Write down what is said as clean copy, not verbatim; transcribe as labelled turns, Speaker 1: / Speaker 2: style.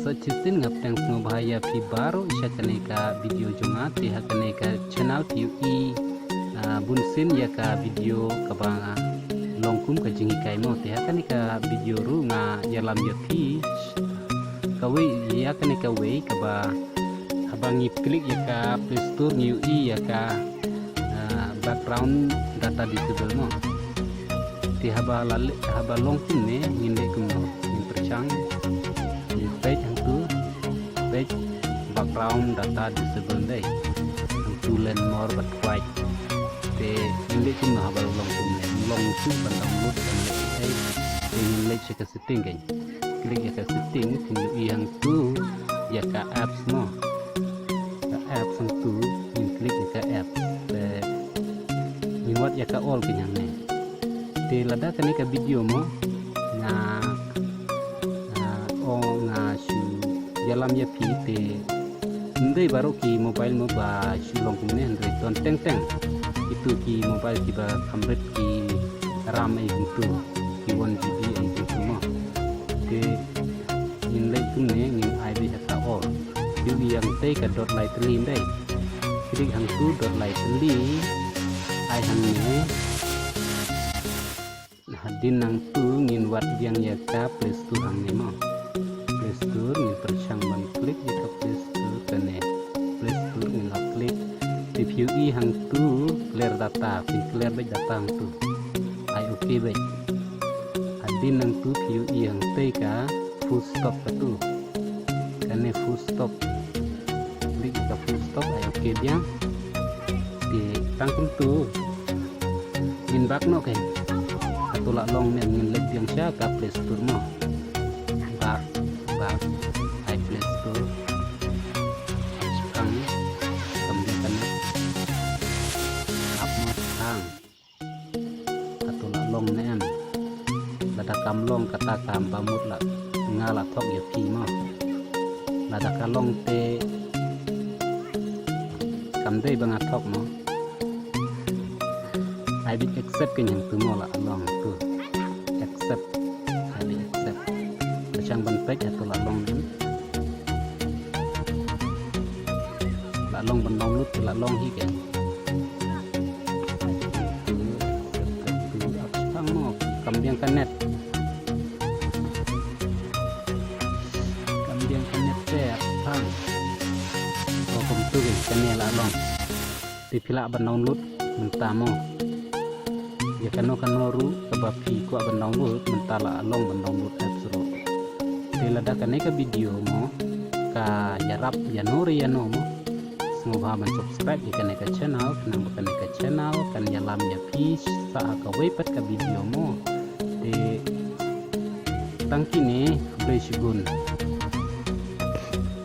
Speaker 1: Secitin ngaptang semua bahaya pi baru isya ka video jungat ya ka channel PUI bunsin ya ka video kabanga longkum ka jingi kai mo ya ka video ru nga yalam ya pi kawe ya ka we kaba habang klik ya ka Play Store UI ya ka background data disable mo ti haba longkum ne nginde kumno in perchang page background data disable day to learn more but quite te ini pun habal long tu download dan ini check setting kan klik ya setting tinggal yang tu ya ka apps mo ka apps tu klik ya ka app ni wat ya ka all kenyang ne te lada kan ka video mo na dalam ya pi ndai baru ki mobile mo ba shulong kumne Android ton teng itu ki mobile ki ba kamret ki RAM itu ki 1GB itu mo ke inlay kumne ngin ai be ta all di yang te ka dot lightly ndai klik hang tu dot lightly ai hang ne hadin nang tu ngin wat yang ya ka Play Store hang ne mo Play Store ni perchang ban klik di Play Store kene Play Store ni la klik di PUI hang tu clear data hang tu ai okay baik adin hang tu PUI hang te ka full stop ka tu kene full stop klik ka full stop ai okay dia di tangkum tu in back no kan atulak long ne ngin lek yang sya ka Play Store mo Play Store sekarang kemudian upload hang atau long nem lada kamlong kata kam pamut la ngala tok ya pi mo lada kalong te kamde bang atok mo I will accept kenyang tu mo la long tu accept I will accept macam benpek atau lalong ni lalong download lalong hi kan ang mo kambiang kanet te hang kom tu kan ni lalong di pila download mentamo ya kano ru kebapi ku download mentala long download apps ro lada kan ka video mo ka yarap yanori yano mo semua bahan subscribe ikan ka channel kenang bukan ka channel kan yalam ya fish sa ka wepat ka video mo de tangki ni blesigun